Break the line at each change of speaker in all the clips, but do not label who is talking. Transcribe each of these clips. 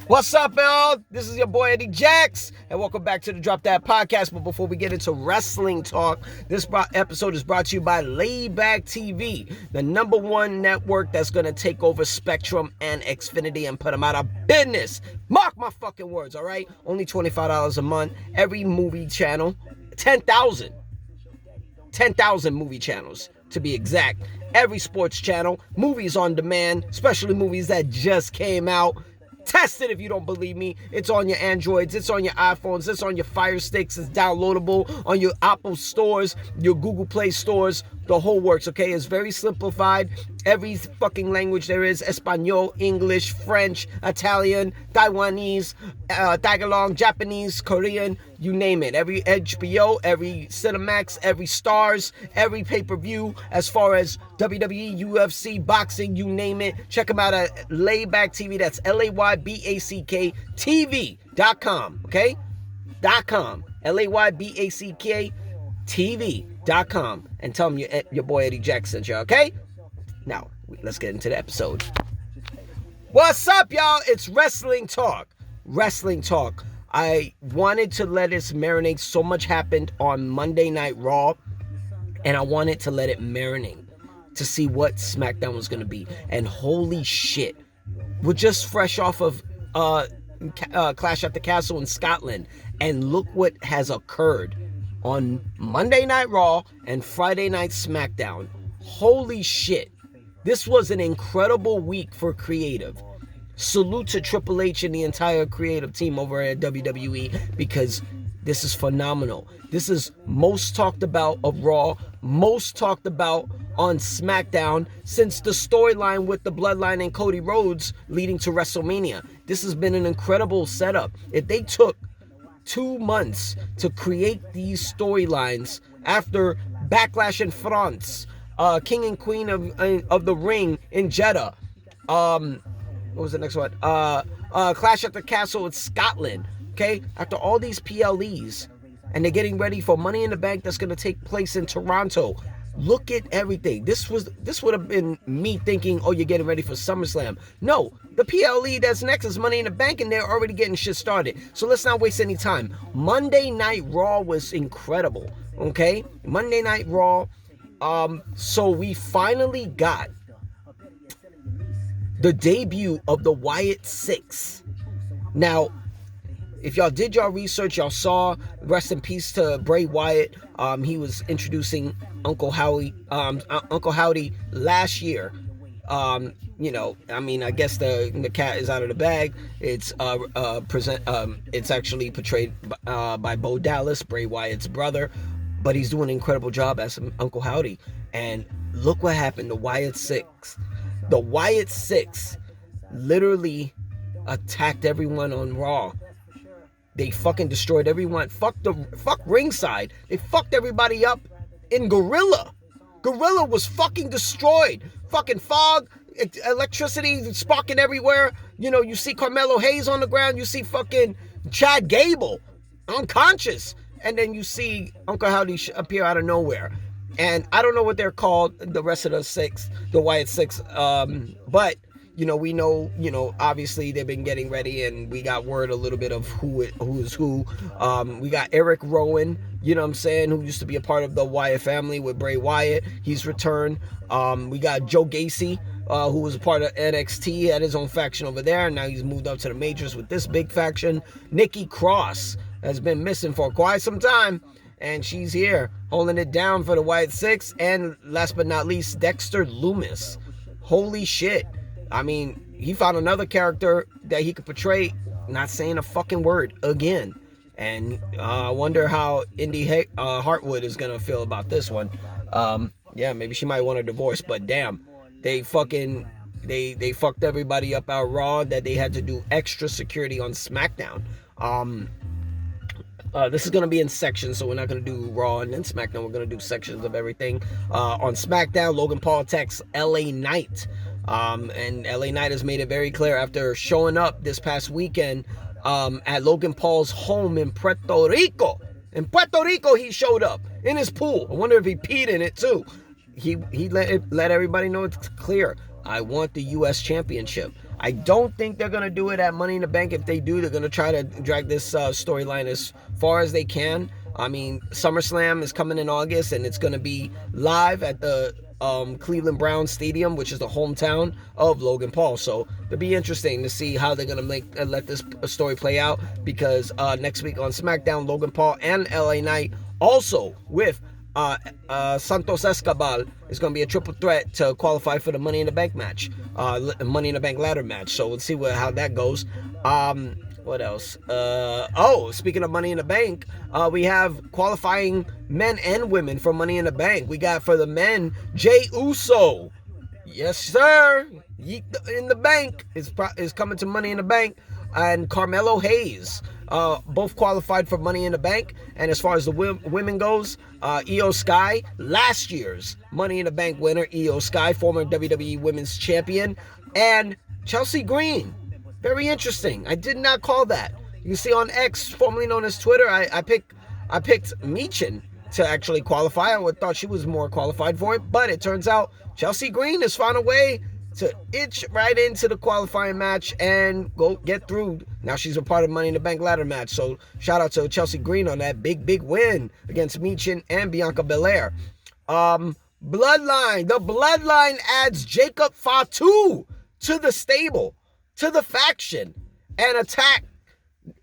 What's up, y'all? This is your boy Eddie Jax, and welcome back to the Drop That Podcast. But before we get into wrestling talk, this episode is brought to you by Layback TV, the number one network that's going to take over Spectrum and Xfinity and put them out of business. Mark my fucking words, all right? Only $25 a month, every movie channel, 10,000 movie channels to be exact. Every sports channel, movies on demand, especially movies that just came out. Test it if you don't believe me. It's on your Androids, it's on your iPhones, it's on your Fire Sticks, it's downloadable on your Apple stores, your Google Play stores, the whole works, okay? It's very simplified. Every fucking language there is: Espanol, English, French, Italian, Taiwanese, Tagalog, Japanese, Korean, you name it. Every HBO, every Cinemax, every Stars, every pay-per-view, as far as WWE, UFC, boxing, you name it. Check them out at Layback TV. That's LAYBACK TV.com, okay? .com. LAYBACK TV.com. And tell them your boy Eddie Jax sent you, okay? Now, let's get into the episode. What's up, y'all? It's Wrestling Talk. Wrestling Talk. I wanted to let it marinate. So much happened on Monday Night Raw, and I wanted to let it marinate to see what Smackdown was going to be. And holy shit, we're just fresh off of Clash at the Castle in Scotland, and look what has occurred on Monday Night Raw and Friday Night Smackdown. Holy shit. This was an incredible week for creative. Salute to Triple H and the entire creative team over at WWE, because this is phenomenal. This is most talked about of Raw, most talked about on SmackDown since the storyline with the Bloodline and Cody Rhodes leading to WrestleMania. This has been an incredible setup. If they took 2 months to create these storylines after Backlash in France, King and Queen of the Ring in Jeddah, what was the next one? Clash at the Castle in Scotland. Okay, after all these PLEs, and they're getting ready for Money in the Bank that's going to take place in Toronto. Look at everything. This would have been me thinking, oh, you're getting ready for SummerSlam. No, the PLE that's next is Money in the Bank, and they're already getting shit started. So let's not waste any time. Monday Night Raw was incredible. Okay, Monday Night Raw. So we finally got the debut of the Wyatt Six. Now, if y'all did y'all research, y'all saw, rest in peace to Bray Wyatt. He was introducing Uncle Howdy last year. I guess the cat is out of the bag. It's it's actually portrayed by Bo Dallas, Bray Wyatt's brother, but he's doing an incredible job as Uncle Howdy. And look what happened. The Wyatt Six literally attacked everyone on Raw. They fucking destroyed everyone. Fuck ringside. They fucked everybody up in Gorilla. Gorilla was fucking destroyed. Fucking fog, electricity sparking everywhere. You know, you see Carmelo Hayes on the ground. You see fucking Chad Gable unconscious. And then you see Uncle Howdy appear out of nowhere. And I don't know what they're called, the rest of the Wyatt Six. But we know, obviously they've been getting ready, and we got word a little bit of who is who. We got Eric Rowan, you know what I'm saying, who used to be a part of the Wyatt family with Bray Wyatt. He's returned. We got Joe Gacy, who was a part of NXT, had his own faction over there, and now he's moved up to the majors with this big faction. Nikki Cross has been missing for quite some time, and she's here holding it down for the Wyatt Six. And last but not least, Dexter Lumis. Holy shit. I mean, he found another character that he could portray, not saying a fucking word again. And I wonder how Indy Hartwood is going to feel about this one. Yeah, maybe she might want a divorce, but damn, they fucked everybody up out Raw that they had to do extra security on SmackDown. This is going to be in sections, so we're not going to do Raw and then SmackDown. We're going to do sections of everything. On SmackDown, Logan Paul attacks LA Knight. And LA Knight has made it very clear after showing up this past weekend at Logan Paul's home in Puerto Rico. In Puerto Rico, he showed up in his pool. I wonder if he peed in it too. He let everybody know it's clear. I want the U.S. championship. I don't think they're going to do it at Money in the Bank. If they do, they're going to try to drag this storyline as far as they can. I mean, SummerSlam is coming in August, and it's going to be live at the Cleveland Browns Stadium, which is the hometown of Logan Paul. So it'll be interesting to see how they're going to let this story play out, because next week on SmackDown, Logan Paul and LA Knight, also with Santos Escobar, is going to be a triple threat to qualify for the Money in the Bank match, Money in the Bank ladder match. So let's see how that goes. What else? Speaking of Money in the Bank, we have qualifying men and women for Money in the Bank. We got, for the men, Jey Uso. Yes, sir. Yeet in the Bank is coming to Money in the Bank. And Carmelo Hayes, both qualified for Money in the Bank. And as far as the women goes, Io Sky, last year's Money in the Bank winner, Io Sky, former WWE Women's Champion, and Chelsea Green. Very interesting. I did not call that. You can see on X, formerly known as Twitter, I picked Michin to actually qualify. I thought she was more qualified for it, but it turns out Chelsea Green has found a way to itch right into the qualifying match and go get through. Now she's a part of Money in the Bank ladder match. So shout out to Chelsea Green on that big win against Michin and Bianca Belair. Bloodline. The Bloodline adds Jacob Fatu to the stable, to the faction, and attack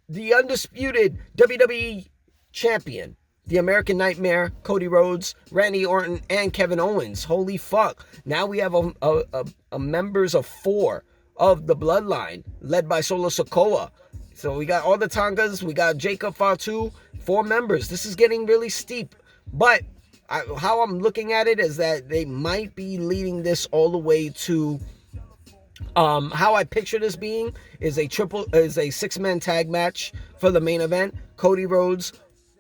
the undisputed WWE champion, the American Nightmare, Cody Rhodes, Randy Orton, and Kevin Owens. Holy fuck. Now we have a members of 4 of the Bloodline, led by Solo Sikoa. So we got all the Tongas, we got Jacob Fatu, 4 members. This is getting really steep. But how I'm looking at it is that they might be leading this all the way to... how I picture this being is a 6-man tag match for the main event. Cody Rhodes,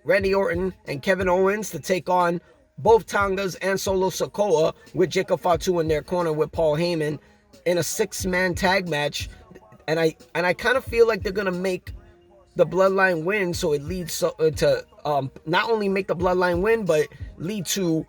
Randy Orton, and Kevin Owens to take on both Tongas and Solo Sikoa, with Jacob Fatu in their corner with Paul Heyman, in a 6-man tag match. And I kind of feel like they're gonna make the Bloodline win, so it leads to not only make the Bloodline win, but lead to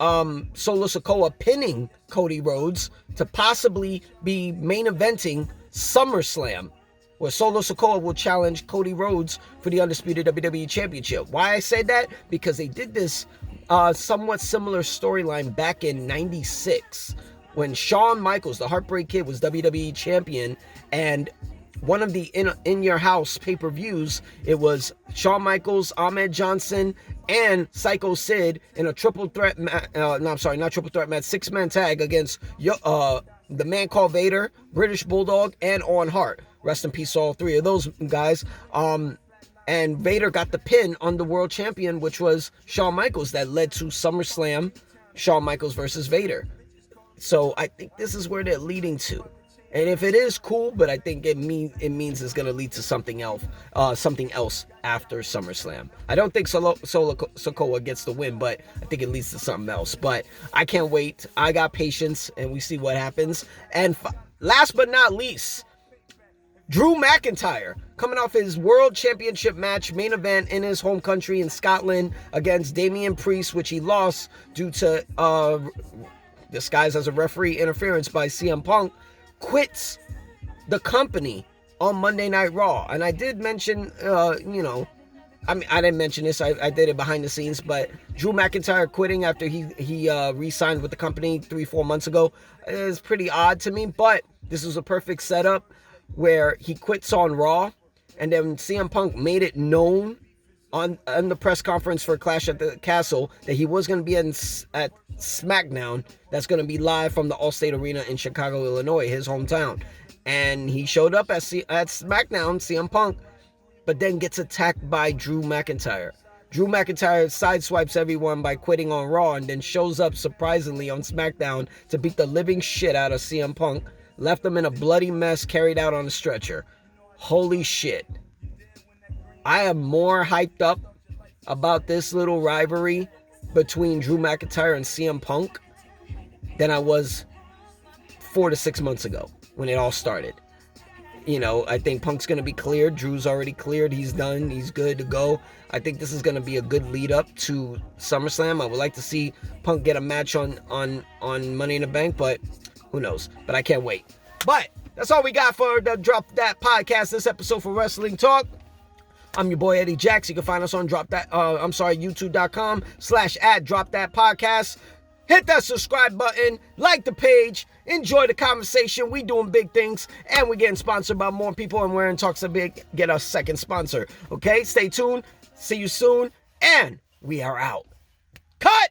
Solo Sikoa pinning Cody Rhodes to possibly be main eventing SummerSlam, where Solo Sikoa will challenge Cody Rhodes for the undisputed WWE Championship. Why I said that? Because they did this somewhat similar storyline back in '96 when Shawn Michaels, the Heartbreak Kid, was WWE Champion, and one of the In Your House pay-per-views, it was Shawn Michaels, Ahmed Johnson, and Psycho Sid in a triple threat match, 6-man tag against the Man Called Vader, British Bulldog, and Owen Hart. Rest in peace to all 3 of those guys. And Vader got the pin on the world champion, which was Shawn Michaels, that led to SummerSlam, Shawn Michaels versus Vader. So I think this is where they're leading to. And if it is, cool, but I think it means it's going to lead to something else after SummerSlam. I don't think Solo Sikoa gets the win, but I think it leads to something else. But I can't wait. I got patience, and we see what happens. And last but not least, Drew McIntyre, coming off his World Championship match, main event in his home country in Scotland against Damian Priest, which he lost due to disguised as a referee interference by CM Punk, quits the company on Monday Night Raw. And I did mention, I didn't mention this, I did it behind the scenes, but Drew McIntyre quitting after he re-signed with the company 3-4 months ago is pretty odd to me, but this was a perfect setup where he quits on Raw, and then CM Punk made it known on the press conference for Clash at the Castle that he was going to be at Smackdown. That's going to be live from the Allstate Arena in Chicago, Illinois, his hometown. And he showed up at Smackdown, CM Punk, but then gets attacked by Drew McIntyre. Drew McIntyre sideswipes everyone by quitting on Raw, and then shows up surprisingly on SmackDown to beat the living shit out of CM Punk. Left him in a bloody mess, carried out on a stretcher. Holy shit. I am more hyped up about this little rivalry between Drew McIntyre and CM Punk than I was 4 to 6 months ago when it all started. I think Punk's going to be cleared. Drew's already cleared. He's done. He's good to go. I think this is going to be a good lead up to SummerSlam. I would like to see Punk get a match on Money in the Bank, but who knows? But I can't wait. But That's all we got for the Drop That Podcast, this episode for Wrestling Talk. I'm your boy Eddie Jacks. You can find us on youtube.com/@DropThatPodcast. Hit that subscribe button, like the page, enjoy the conversation. We doing big things, and we're getting sponsored by more people, and we're in talks to get our second sponsor. Okay, stay tuned. See you soon, and we are out. Cut!